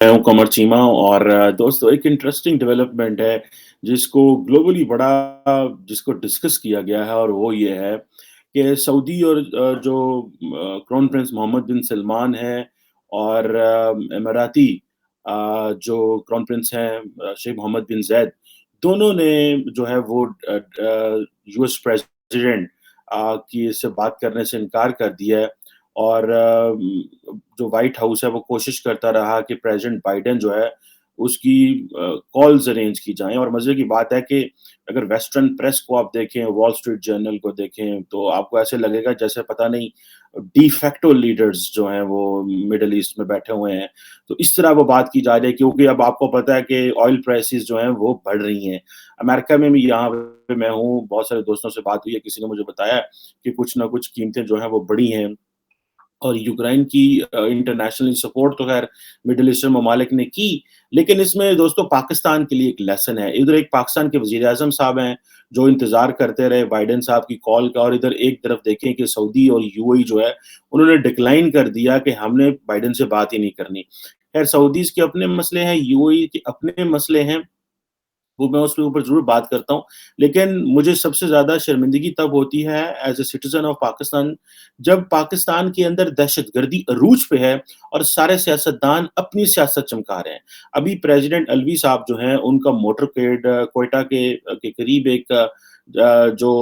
मैं हूँ कमर चीमा और दोस्तों एक इंटरेस्टिंग डेवलपमेंट है जिसको ग्लोबली बड़ा जिसको डिस्कस किया गया है और वो ये है कि सऊदी और जो क्राउन प्रिंस मोहम्मद बिन सलमान है और इमाराती जो क्राउन प्रिंस हैं शेख मोहम्मद बिन ज़ायद दोनों ने जो है वो यूएस प्रेसिडेंट की से बात करने से इनकार कर दिया है और जो व्हाइट हाउस है वो कोशिश करता रहा कि प्रेज़िडेंट बाइडेन जो है उसकी कॉल्स अरेंज की जाएँ और मज़े की बात है कि अगर वेस्टर्न प्रेस को आप देखें, वॉल स्ट्रीट जर्नल को देखें, तो आपको ऐसे लगेगा जैसे पता नहीं de facto लीडर्स जो हैं वो मिडल ईस्ट में बैठे हुए हैं। तो इस तरह वो बात की जा रही है क्योंकि अब आपको पता है कि ऑयल प्राइसेज़ जो हैं वो बढ़ रही हैं। अमेरिका में भी यहाँ पे मैं हूँ, बहुत सारे दोस्तों से बात हुई है, किसी ने मुझे बताया कि कुछ न कुछ कीमतें जो हैं वो बढ़ी हैं। और यूक्रेन की इंटरनेशनली सपोर्ट तो ख़ैर मिडल ईस्टर्न ममालिक ने की, लेकिन इसमें दोस्तों पाकिस्तान के लिए एक लेसन है। इधर एक पाकिस्तान के वज़ीर-ए-आज़म साहब हैं, जो इंतज़ार करते रहे बाइडेन साहब की कॉल का और इधर एक तरफ देखें कि सऊदी और यूएई जो है, उन्होंने डिक्लाइन कर दिया कि हमने बाइडेन से बात ही नहीं करनी। ख़ैर सऊदीज़ के अपने मसले हैं, यूएई के अपने मसले हैं, वो मैं उसके ऊपर ज़रूर बात करता हूँ। लेकिन मुझे सबसे ज़्यादा शर्मिंदगी तब होती है as a citizen of Pakistan जब पाकिस्तान के अंदर दहशतगर्दी अरूज पे है और सारे सियासतदान अपनी सियासत चमका रहे हैं। अभी प्रेज़िडेंट अलवी साहब जो हैं उनका मोटरकेड क्वेटा के करीब एक जो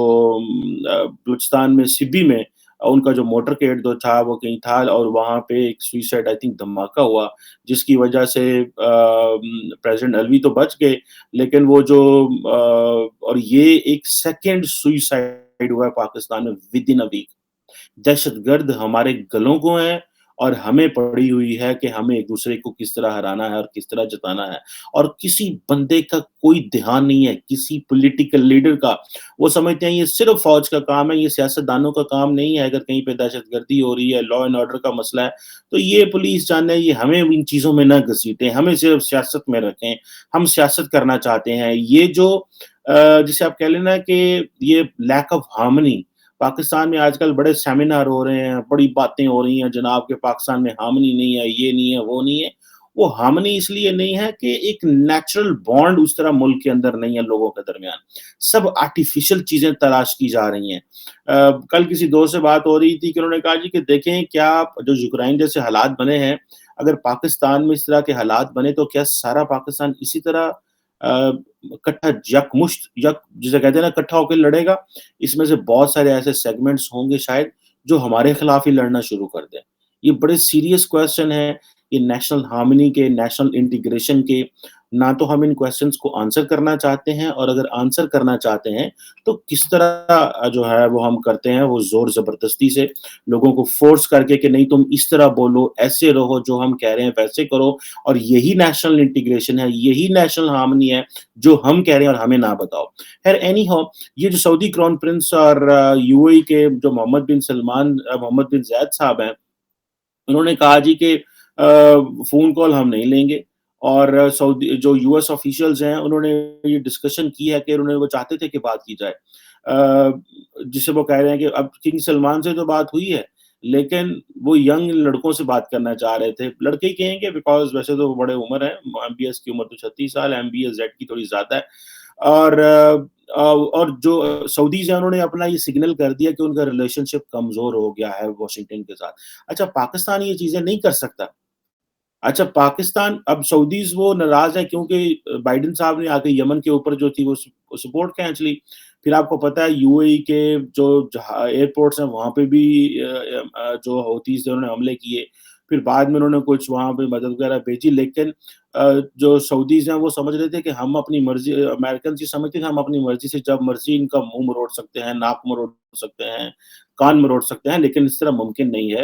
बलूचिस्तान में सिब्बी में उनका जो मोटरकेड जो था वो कहीं था और वहाँ पे एक सुसाइड आई थिंक धमाका हुआ जिसकी वजह से प्रेज़िडेंट अलवी तो बच गए लेकिन वो जो और ये एक सेकंड सुसाइड हुआ है पाकिस्तान में विद इन अ वीक। दहशतगर्द हमारे गलों को हैं और हमें पड़ी हुई है कि हमें एक-दूसरे को किस तरह हराना है और किस तरह जताना है। और किसी बंदे का कोई ध्यान नहीं है, किसी पॉलिटिकल लीडर का। वो समझते हैं ये सिर्फ़ फ़ौज का काम है, ये सियासतदानों का काम नहीं है। अगर कहीं पे दहशतगर्दी हो रही है, लॉ एंड ऑर्डर का मसला है, तो ये पुलिस जाने ये हमें इन चीज़ों में ना घसीटें, हमें सिर्फ़ सियासत में रखें। हम सियासत करना चाहते हैं। ये जो जिसे आप कह लें ना कि ये लैक ऑफ हार्मनी पाकिस्तान में आजकल बड़े सेमिनार हो रहे हैं, बड़ी बातें हो रही हैं जनाब कि पाकिस्तान में हार्मनी नहीं है, ये नहीं है, वो नहीं है। वो हार्मनी इसलिए नहीं है कि एक नेचुरल बॉन्ड उस तरह मुल्क के अंदर नहीं है लोगों के दरमियान। सब आर्टिफ़िशियल चीज़ें तलाश की जा रही हैं। कल किसी दोस्त से बात हो रही थी कि उन्होंने कहा जी कि देखें क्या आप जो यूक्रेन जैसे हालात बने हैं, अगर पाकिस्तान में इस तरह के हालात बने तो क्या सारा पाकिस्तान इसी तरह इकट्ठा यकमुश्त यक जिसे कहते हैं ना इकट्ठा होके लड़ेगा? इसमें से बहुत सारे ऐसे सेगमेंट्स होंगे शायद जो हमारे खिलाफ ही लड़ना शुरू कर दें। ये बड़े सीरियस क्वेश्चन हैं, ये नेशनल हार्मनी के, नेशनल इंटीग्रेशन के, ना तो हम इन क्वेश्चन्स को आंसर करना चाहते हैं और अगर आंसर करना चाहते हैं, तो किस तरह जो है वो हम करते हैं, वो ज़ोर-ज़बरदस्ती से लोगों को फ़ोर्स करके कि नहीं तुम इस तरह बोलो, ऐसे रहो, जो हम कह रहे हैं वैसे करो और यही नेशनल इंटीग्रेशन है, यही नेशनल हार्मनी है, जो हम कह रहे हैं और हमें ना बताओ। ख़ैर एनी हाउ ये जो सऊदी क्राउन प्रिंस और यूएई के जो मोहम्मद बिन ज़ायद साहब हैं, उन्होंने कहा जी कि फ़ोन कॉल हम नहीं लेंगे और सऊदी जो यूएस ऑफ़िशियल्स हैं, उन्होंने ये डिस्कशन की है कि वो चाहते थे कि बात की जाए। जिसे वो कह रहे हैं कि अब किंग सलमान से तो बात हुई है, लेकिन वो यंग लड़कों से बात करना चाह रहे थे। लड़के ही कहेंगे बिकॉज़ वैसे तो वो बड़े उम्र हैं, एमबीएस की उम्र तो 36 साल है, एमबीएस जेड की थोड़ी ज़्यादा है। और और जो सऊदीज़ हैं उन्होंने अपना ये सिग्नल कर दिया कि उनका रिलेशनशिप कमज़ोर हो गया है वॉशिंगटन के साथ। अच्छा पाकिस्तान ये चीज़ें नहीं कर सकता। अच्छा पाकिस्तान अब सऊदीज़ वो नाराज़ हैं क्योंकि बाइडेन साहब ने आके यमन के ऊपर जो थी वो सपोर्ट खींच ली। फिर आपको पता है यूएई के जो जहाँ एयरपोर्ट्स हैं वहाँ पे भी जो हौथीज़ थे उन्होंने हमले किए। फिर बाद में उन्होंने कुछ वहाँ पे मदद वगैरह भेजी लेकिन जो सऊदीज़ हैं वो समझ रहे थे कि हम अपनी मर्ज़ी अमेरिकन्स ये समझते थे हम अपनी मर्ज़ी से जब मर्ज़ी इनका मुँह मरोड़ सकते हैं, नाक मरोड़ सकते हैं, कान मरोड़ सकते हैं, लेकिन इस तरह मुमकिन नहीं है।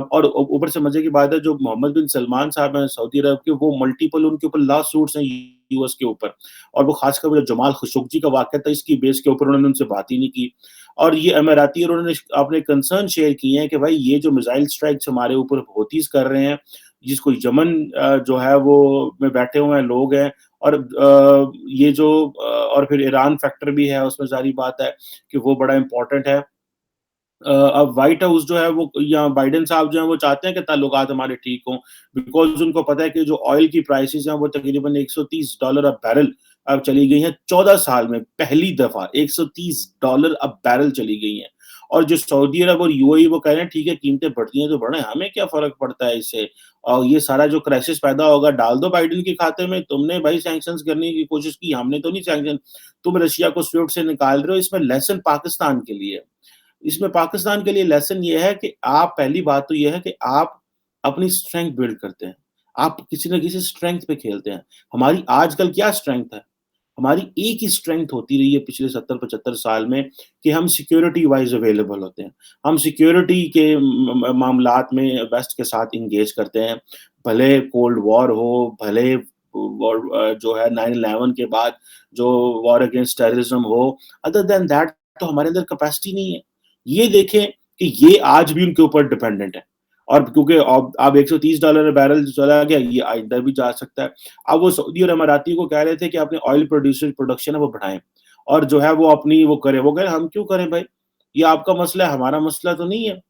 और ऊपर से मज़े की बात है जो मोहम्मद बिन सलमान साहब हैं सऊदी अरब के वो मल्टीपल उनके ऊपर लॉ सूट्स हैं यूएस के ऊपर और वो ख़ासकर वो जो जमाल खशोगी का वाक़या था इसकी बेस के ऊपर उन्होंने उनसे बात ही नहीं की। और ये अमीराती और उन्होंने अपने कंसर्न शेयर किए हैं कि भाई ये जो मिसाइल स्ट्राइक्स हमारे ऊपर हौथीज़ कर रहे हैं, जिसको यमन जो है वो में बैठे हुए हैं लोग हैं और ये जो और फिर ईरान फैक्टर भी है उसमें ज़ाहिर-सी बात है कि वो बड़ा इम्पोर्टेंट है। अब व्हाइट हाउस जो है वो या बाइडेन साहब जो हैं वो चाहते हैं कि ताल्लुकात हमारे ठीक हों, बिकॉज़ उनको पता है कि जो ऑयल की प्राइसेज़ हैं वो तकरीबन $130 अ बैरल अब चली गई हैं 14 साल में पहली दफ़ा $130 अ बैरल चली गई हैं। और जो सऊदी अरब और यूएई वो कह रहे हैं ठीक है कीमतें बढ़ती हैं तो बढ़ें, हमें क्या फ़र्क पड़ता है इससे? और ये सारा जो क्राइसिस पैदा होगा डाल दो बाइडेन के खाते में, तुमने भाई सैंक्शंस करने की कोशिश की, हमने तो नहीं सैंक्शन तुम रशिया को स्विफ्ट से निकाल रहे हो, इसमें लेसन पाकिस्तान के लिए है। इसमें पाकिस्तान के लिए लेसन ये है कि आप पहली बात तो ये है कि आप अपनी स्ट्रेंथ बिल्ड करते हैं। आप किसी न किसी स्ट्रेंथ पे खेलते हैं। हमारी आजकल क्या स्ट्रेंथ है? हमारी एक ही स्ट्रेंथ होती रही है पिछले 70-75 साल में कि हम सिक्योरिटी वाइज़ अवेलेबल होते हैं। हम सिक्योरिटी के मामलात में वेस्ट के साथ एंगेज करते हैं। भले कोल्ड वॉर हो, भले वॉर जो है 9/11 के बाद जो वॉर अगेंस्ट टेररिज्म हो, अदर दैन दैट तो हमारे अंदर कैपेसिटी नहीं है। ये देखें कि ये आज भी उनके ऊपर डिपेंडेंट है और क्योंकि अब $130 बैरल चला गया, ये आइंदा भी जा सकता है। अब वो सऊदी और अमाराती को कह रहे थे कि अपने ऑयल प्रोडक्शन है वो बढ़ाएँ और जो है वो अपनी वो करें। वो कह रहे हम क्यों करें भाई? ये आपका मसला है, हमारा मसला तो नहीं है।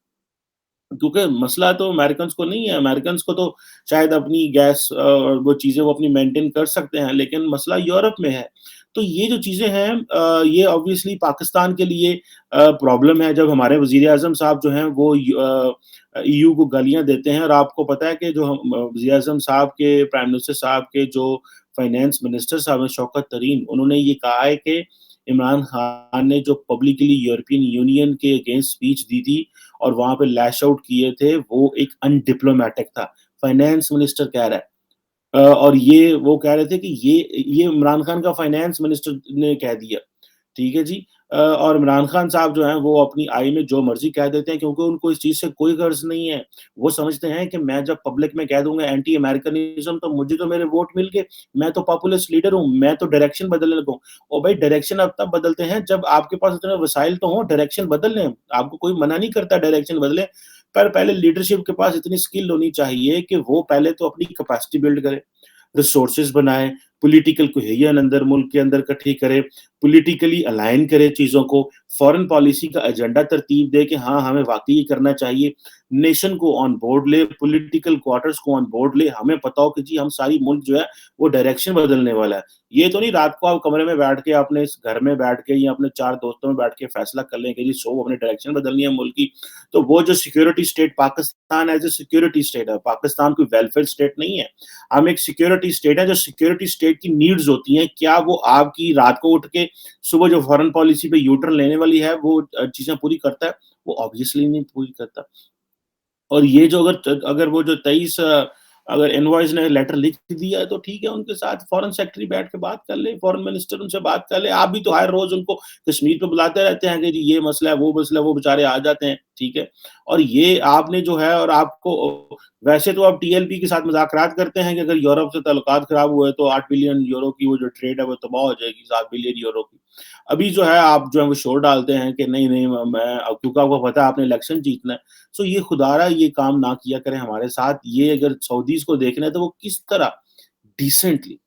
क्योंकि मसला तो अमेरिकन्स को नहीं है, अमेरिकन्स को तो शायद अपनी गैस वो चीज़ें वो अपनी मेंटेन कर सकते हैं, लेकिन मसला यूरोप में है। तो ये जो चीज़ें हैं ये ऑब्वियसली पाकिस्तान के लिए प्रॉब्लम है जब हमारे वज़ीर-ए-आज़म साहब जो हैं वो ईयू को गालियाँ देते हैं और आपको पता है कि जो हम वज़ीर-ए-आज़म साहब के, प्राइम मिनिस्टर साहब के जो फाइनेंस मिनिस्टर साहब हैं शौकत तरीन, उन्होंने ये कहा है कि इमरान खान ने जो पब्लिकली यूरोपियन यूनियन के अगेंस्ट स्पीच दी थी और वहाँ पे लैश आउट किए थे, वो एक अनडिप्लोमैटिक था। फाइनेंस मिनिस्टर कह रहा है। और ये वो कह रहे थे कि ये इमरान खान का फाइनेंस मिनिस्टर ने कह दिया। ठीक है जी। और इमरान खान साहब जो हैं वो अपनी आई में जो मर्ज़ी कह देते हैं क्योंकि उनको इस चीज़ से कोई गर्ज़ नहीं है। वो समझते हैं कि मैं जब पब्लिक में कह दूँगा एंटी अमेरिकनिज़्म तो मुझे तो मेरे वोट मिल गए, मैं तो पॉपुलिस्ट लीडर हूँ, मैं तो डायरेक्शन बदलने लगूँ। और भाई डायरेक्शन आप तब बदलते हैं जब आपके पास इतने वसाइल तो हों डायरेक्शन बदल लें। आपको कोई मना नहीं करता डायरेक्शन बदलें, पर पहले लीडरशिप के पास इतनी स्किल होनी चाहिए कि वो पहले तो अपनी कैपेसिटी बिल्ड करे। रिसोर्सेज़ बनाए, पॉलिटिकल कोहेजन अंदर मुल्क के अंदर इकट्ठी करे, पॉलिटिकली अलाइन करे चीज़ों को, फॉरेन पॉलिसी का एजेंडा तरतीब दे कि हाँ, हमें वाक़ई ये करना चाहिए। नेशन को ऑन बोर्ड ले, पॉलिटिकल क्वार्टर्स को ऑन बोर्ड ले, हमें पता हो कि जी हम सारी मुल्क जो है वो डायरेक्शन बदलने वाला है। ये तो नहीं रात को आप कमरे में बैठ के अपने इस घर में बैठ के या अपने 4 दोस्तों में बैठ के फैसला कर लें कि जी सो हमने डायरेक्शन बदलनी है मुल्क की। तो वो जो security state Pakistan as a security state है, पाकिस्तान कोई वेलफेयर स्टेट नहीं है। हम एक सिक्योरिटी स्टेट है, जो सिक्योरिटी स्टेट की नीड्स होती हैं, क्या वो आपकी रात को उठ के सुबह जो फॉरेन पॉलिसी पे यू टर्न लेने वाली है, वो चीज़ें पूरी करता है? वो ऑब्वियसली नहीं पूरी करता। और ये जो अगर वो जो 23 अगर एनवॉयज़ ने लेटर लिख दिया है, तो ठीक है, उनके साथ फॉरेन सेक्रेटरी बैठ के बात कर ले, फॉरेन मिनिस्टर उनसे बात कर ले। आप भी तो हर रोज़ उनको कश्मीर पे बुलाते रहते हैं कि जी ये मसला है, वो मसला है, वो बेचारे आ जाते हैं, ठीक है। और ये आपने जो है और आपको वैसे तो आप टीएलपी के साथ मज़ाकरात करते हैं कि अगर यूरोप से ताल्लुकात खराब हुए, तो 8 बिलियन यूरो की वो जो ट्रेड है, वो तबाह हो जाएगी, 7 बिलियन यूरो की। अभी जो है आप जो है वो शोर डालते हैं कि नहीं, नहीं मैं अब क्योंकि आपको पता है आपने इलेक्शन जीतना है। सो ये खुदारा ये काम ना किया करें हमारे साथ। ये अगर सऊदीज़ को देखना है तो वो किस तरह डिसेंटली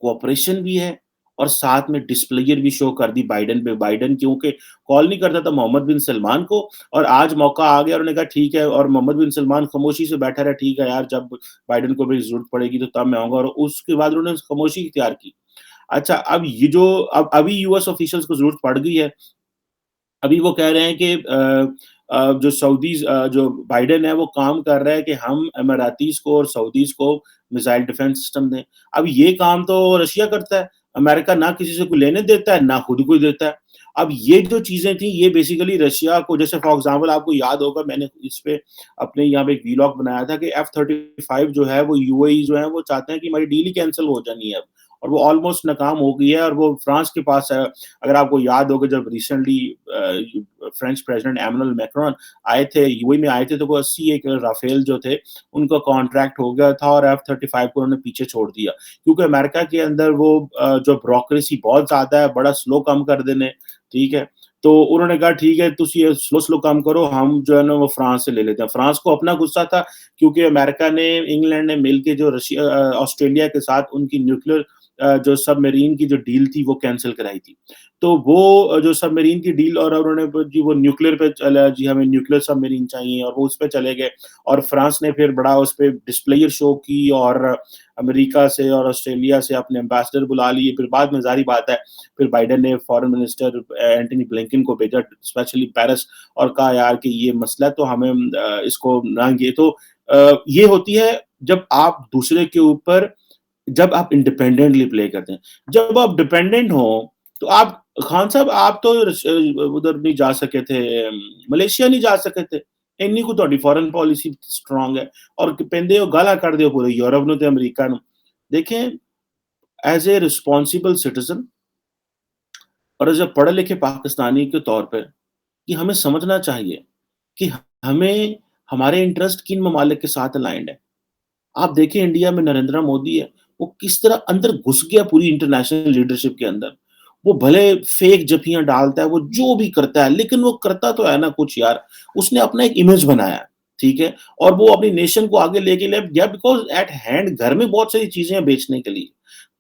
कोऑपरेशन भी है और साथ में डिस्प्लेयर भी शो कर दी बाइडेन पे। बाइडेन क्योंकि कॉल नहीं करता था मोहम्मद बिन सलमान को और आज मौका आ गया और उन्होंने कहा ठीक है और मोहम्मद बिन सलमान खामोशी से बैठा रहा, ठीक है यार जब बाइडेन को मेरी ज़रूरत पड़ेगी तो तब मैं आऊँगा और उसके बाद उन्होंने खामोशी इख्तियार की। अच्छा अब ये जो अब अभी यूएस ऑफिशियल्स को ज़रूरत पड़ गई है। अभी वो कह रहे हैं कि जो सऊदीज़ जो बाइडेन है वो काम कर रहा है कि हम अमारातीज़ को और सऊदीज़ को मिसाइल डिफेंस सिस्टम दें। अब ये काम तो रशिया करता है। अमेरिका ना किसी से कोई लेने देता है, ना खुद को देता है। अब ये जो चीज़ें थी ये बेसिकली रशिया को जैसे फॉर एग्ज़ाम्पल आपको याद होगा मैंने इस पे अपने यहाँ पे एक वीलॉग बनाया था कि F-35 जो है वो यूएई जो है वो चाहते हैं कि हमारी डील ही कैंसल हो जानी है अब। और वो ऑलमोस्ट नाकाम हो गई है और वो फ्रांस के पास है। अगर आपको याद होगा जब recently French president Emmanuel Macron आए थे, यूएई में आए थे तो वो 80 एक राफेल जो थे, उनका कॉन्ट्रैक्ट हो गया था और F-35 को उन्होंने पीछे छोड़ दिया। क्योंकि अमेरिका के अंदर वो जो ब्यूरोक्रेसी बहुत ज़्यादा है, बड़ा स्लो काम कर देने, ठीक है? तो उन्होंने कहा ठीक है तुसी ये स्लो काम करो, हम जो है ना वो फ्रांस से ले लेते हैं। फ्रांस को अपना गुस्सा था क्योंकि अमेरिका ने, इंग्लैंड ने मिलके जो ऑस्ट्रेलिया के साथ उनकी न्यूक्लियर जो सबमरीन की जो डील थी वो कैंसल कराई थी। تو وہ جو سب میرین کی ڈیل اور انہوں نے جی وہ نیوکلیئر پہ چلا جی ہمیں نیوکلیئر سب میرین چاہیے اور وہ اس پہ چلے گئے اور فرانس نے پھر بڑا اس پہ ڈسپلیئر شو کی اور امریکہ سے اور آسٹریلیا سے اپنے ایمبیسڈر بلا لیے. پھر بعد میں ظاہری بات ہے پھر بائیڈن نے فارن منسٹر اینٹونی بلنکن کو بھیجا اسپیشلی پیرس اور کہا یار کہ یہ مسئلہ تو ہمیں اس کو نہ یہ تو یہ ہوتی ہے جب آپ دوسرے کے اوپر جب آپ انڈیپینڈنٹلی پلے کرتے ہیں. جب آپ ڈیپینڈنٹ ہوں تو آپ خان صاحب آپ تو ادھر نہیں جا سکے تھے ملیشیا نہیں جا سکے تھے ਇੰਨੀ ਕੋ ਤੁਹਾਡੀ ਫੋਰਨ ਪਾਲਿਸੀ ਸਟਰੋਂਗ ਹੈ ਔਰ ਪੈਂਦੇ ਹੋ ਗਾਲਾਂ ਕੱਢਦੇ ਹੋ ਪੂਰੇ ਯੂਰਪ ਨੂੰ ਤੇ ਅਮਰੀਕਾ ਨੂੰ. देखें एज ए रिस्पॉन्सिबल सिटीजन और एज ए पढ़े लिखे पाकिस्तानी के तौर पर कि हमें समझना चाहिए कि हमें हमारे इंटरेस्ट किन ममालिक के साथ अलाइंड है. आप देखें इंडिया में नरेंद्र मोदी है वो किस तरह अंदर घुस गया पूरी इंटरनेशनल लीडरशिप के अंदर. वो भले फेक जफियां डालता है वो जो भी करता है लेकिन वो करता तो है ना कुछ यार. उसने अपना एक इमेज बनाया है, ठीक है, और वो अपनी नेशन को आगे लेके ले गया बिकॉज एट हैंड घर में बहुत सारी चीजें हैं बेचने के लिए.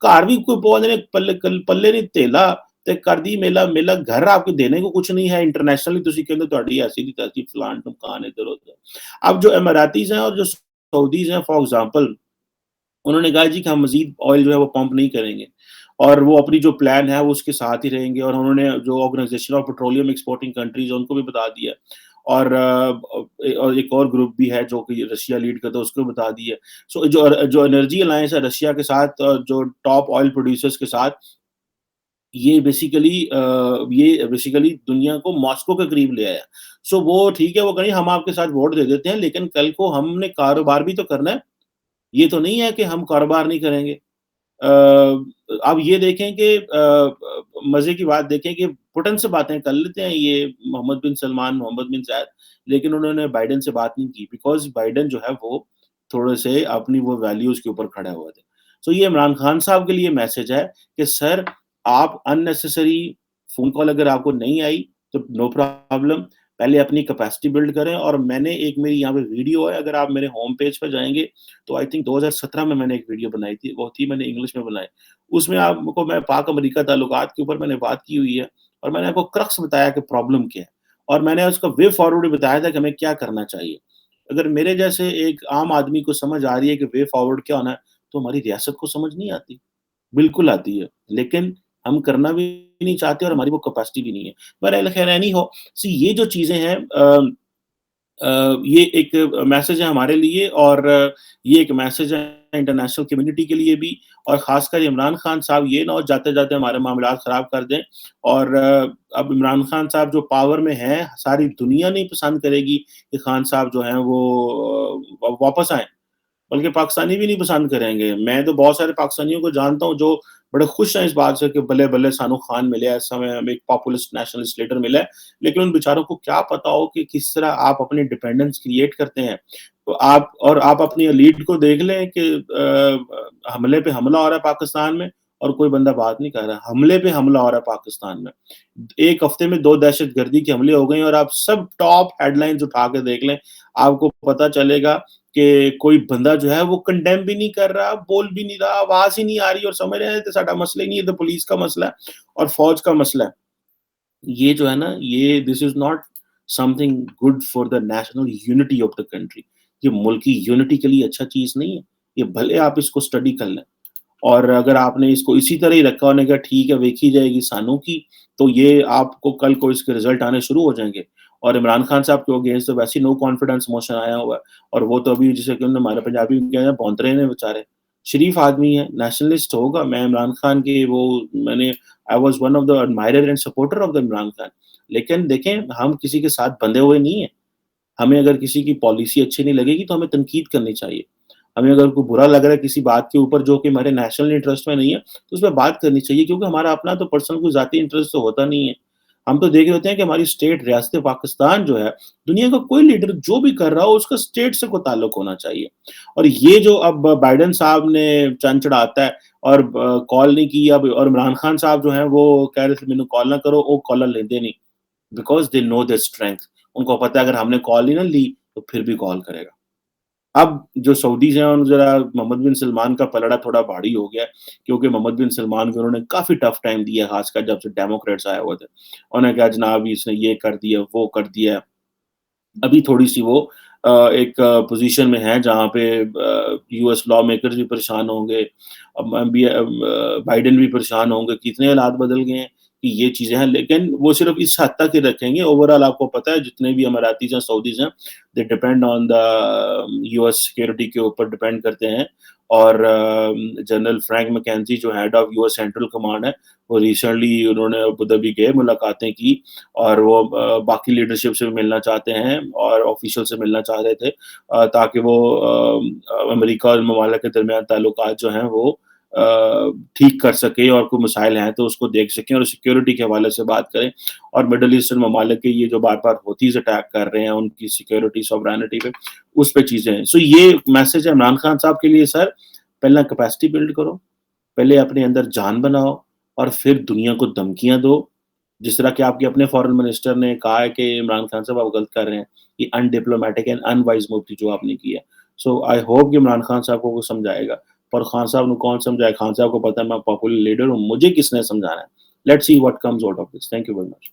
घर भी कोई बहुत ने पल्ले नहीं तेला ਤੇ ਕਰਦੀ ਮੇਲਾ ਮੇਲਾ घर आपके देने को कुछ नहीं है. इंटरनेशनली ਤੁਸੀਂ ਕਹਿੰਦੇ ਤੁਹਾਡੀ ਐਸੀ ਦੀ ਤੈਸੀ ਫਲਾਨ ਟਮਕਾਨ इधर उधर. अब जो इमरातीज हैं और जो सऊदीज हैं फॉर एग्जांपल उन्होंने कहा जी कि हम मजीद ऑयल जो है वो पंप नहीं करेंगे और वो अपनी जो प्लान है वो उसके साथ ही रहेंगे. और उन्होंने जो organization of petroleum exporting countries है उनको भी बता दिया और एक और ग्रुप भी है जो कि रशिया लीड करता है उसको बता दिया. सो जो एनर्जी अलायंस है रशिया के साथ जो टॉप ऑयल प्रोड्यूसर्स के साथ ये बेसिकली दुनिया को मॉस्को के करीब ले आया. सो वो ठीक है वो कहीं हम आपके साथ वोट दे देते हैं लेकिन कल को हमने कारोबार भी तो करना है. ये तो नहीं है कि हम कारोबार नहीं करेंगे. अब ये देखें कि मजे की बात देखें कि पुतिन से बातें कर लेते हैं ये मोहम्मद बिन सलमान मोहम्मद बिन जायद लेकिन उन्होंने बाइडेन से बात नहीं की बिकॉज बाइडेन जो है वो थोड़े से अपनी वो वैल्यूज के ऊपर खड़े हुए थे. सो ये इमरान खान साहब के लिए मैसेज है कि सर आप अननेसेसरी फोन कॉल अगर आपको नहीं आई तो नो प्रॉब्लम पहले अपनी कैपेसिटी बिल्ड करें. और मैंने एक मेरी यहाँ पे वीडियो है अगर आप मेरे होम पेज पर जाएंगे तो आई थिंक 2017 में मैंने एक वीडियो बनाई थी वो थी मैंने इंग्लिश में बनाई. उसमें आपको मैं पाक अमेरिका ताल्लुकात के ऊपर मैंने बात की हुई है और मैंने आपको क्रक्स बताया कि प्रॉब्लम क्या है और मैंने उसका वे फॉरवर्ड भी बताया था कि हमें क्या करना चाहिए. अगर मेरे जैसे एक आम आदमी को समझ आ रही है कि वे फॉरवर्ड क्या होना है तो हमारी रियासत को समझ नहीं आती. बिल्कुल आती है लेकिन हम करना भी नहीं चाहते और हमारी वो कैपेसिटी भी नहीं है. बहरहाल खैर नहीं हो सी ये जो चीजें हैं ये एक मैसेज है हमारे लिए और ये एक मैसेज है इंटरनेशनल कम्युनिटी के लिए भी और खासकर इमरान खान साहब ये ना हो जाते जाते हमारे मामला खराब कर दें. और अब इमरान खान साहब जो पावर में हैं सारी दुनिया नहीं पसंद करेगी कि खान साहब जो हैं वो वापस आए बल्कि पाकिस्तानी भी नहीं पसंद करेंगे. मैं तो बहुत सारे पाकिस्तानियों को जानता हूँ जो बड़े खुश हैं इस बात से कि बल्ले बल्ले सानू खान मिले है इस समय हमें एक पॉपुलिस्ट नेशनलिस्ट लीडर मिला है. लेकिन उन बेचारों को क्या पता हो कि किस तरह आप अपनी डिपेंडेंस क्रिएट करते हैं. तो आप अपनी लीड को देख लें कि हमले पे हमला हो रहा है पाकिस्तान में और कोई बंदा बात नहीं कर रहा. हमले पे हमला हो रहा है पाकिस्तान में. एक हफ्ते में 2 दहशतगर्दी के हमले हो गए और आप सब टॉप हेडलाइंस उठा के देख लें आपको पता चलेगा कि कोई बंदा जो है वो कंडेम भी नहीं कर रहा बोल भी नहीं रहा आवाज ही नहीं आ रही और समझ रहे हैं तो साडा मसला ही नहीं है तो पुलिस का मसला है और फौज का मसला है. ये जो है ना ये this is not something good for the national unity of the country. ये मुल्क की यूनिटी के लिए अच्छा चीज नहीं है. ये भले आप इसको स्टडी कर लें और अगर आपने इसको इसी तरह ही रखा होने का ठीक है देखी जाएगी सानों की तो ये आपको कल को इसके रिजल्ट आने शुरू हो जाएंगे. और इमरान खान साहब के अगेंस्ट तो वैसे नो कॉन्फिडेंस मोशन आया हुआ है और वो तो अभी जैसे कि हमारे पंजाबी में कहते हैं भौंतरे हैं बेचारे. शरीफ आदमी है नेशनलिस्ट होगा. मैं इमरान खान के वो मैंने I was one of the admirer and supporter of the Imran Khan. लेकिन देखें हम किसी के साथ बंधे हुए नहीं है. हमें अगर किसी की पॉलिसी अच्छी नहीं लगेगी तो हमें तनकीद करनी चाहिए. हमें अगर कोई बुरा लग रहा है किसी बात के ऊपर जो कि हमारे नेशनल इंटरेस्ट में नहीं है तो उस पर बात करनी चाहिए क्योंकि हमारा अपना तो पर्सनल कोई जाती इंटरेस्ट तो होता नहीं है. हम तो देख रहे होते हैं कि हमारी स्टेट रियासत पाकिस्तान जो है दुनिया का कोई लीडर जो भी कर रहा हो उसका स्टेट से कोई ताल्लुक होना चाहिए. और ये जो अब बाइडेन साहब ने चंद चढ़ाता है और कॉल नहीं की अब और इमरान खान साहब जो है वो कह रहे थे मैंने कॉल ना करो वो कॉलर लेते नहीं because they know the strength. उनको पता है अगर हमने कॉल ही ना ली तो फिर भी कॉल करेगा. अब जो सऊदीज़ हैं उन ज़रा मोहम्मद बिन सलमान का पलड़ा थोड़ा भारी हो गया है, क्योंकि मोहम्मद बिन सलमान को उन्होंने काफ़ी टफ टाइम दिया, ख़ासकर जब से डेमोक्रेट्स आए हुए थे। उन्होंने कहा जनाब इसने ये कर दिया, वो कर दिया। अभी थोड़ी-सी वो एक पोज़ीशन में हैं जहाँ पे यूएस लॉ मेकर्स भी परेशान होंगे, बाइडेन भी परेशान होंगे कि इतने हालात बदल गए हैं कि ये चीज़ें हैं। लेकिन वो सिर्फ़ इस हद तक ही रखेंगे, ओवरऑल आपको पता है जितने भी अमारातीज़ हैं, सऊदीज़ हैं, they depend on the US security के ऊपर डिपेंड करते हैं। और जनरल फ्रैंक मैकेंज़ी जो head of US central command है, वो रिसेंटली उन्होंने अबू धाबी गए, मुलाकातें की और वो बाकी लीडरशिप से भी मिलना चाहते हैं और ऑफिशियल से मिलना चाह रहे थे, ताकि वो अमेरिका और ममालिक के दरमियान ताल्लुकात जो हैं वो ठीक कर सकें और कोई मसाइल हैं तो उसको देख सकें और सिक्योरिटी के हवाले से बात करें। और मिडल ईस्टर्न ममालिक के ये जो बार-बार हूथीज़ अटैक कर रहे हैं उनकी सिक्योरिटी सॉवरेनिटी पे, उस पे चीज़ें हैं। सो ये मैसेज है इमरान खान साहब के लिए सर, पहला कैपेसिटी बिल्ड करो, पहले अपने अंदर जान बनाओ और फिर दुनिया को धमकियाँ दो। जिस तरह कि आपके अपने फॉरेन मिनिस्टर ने कहा है कि इमरान खान साहब आप गलत कर रहे हैं। ये अनडिप्लोमैटिक एंड अनवाइज़ मूव थी जो आपने की है। सो आई होप कि इमरान खान साहब को वो समझाएगा। पर खान साहब को कौन समझाए? खान साहब को पता है मैं पॉपुलर लीडर हूँ, मुझे किसने समझाना है? Let's see what comes out of this. Thank you very much.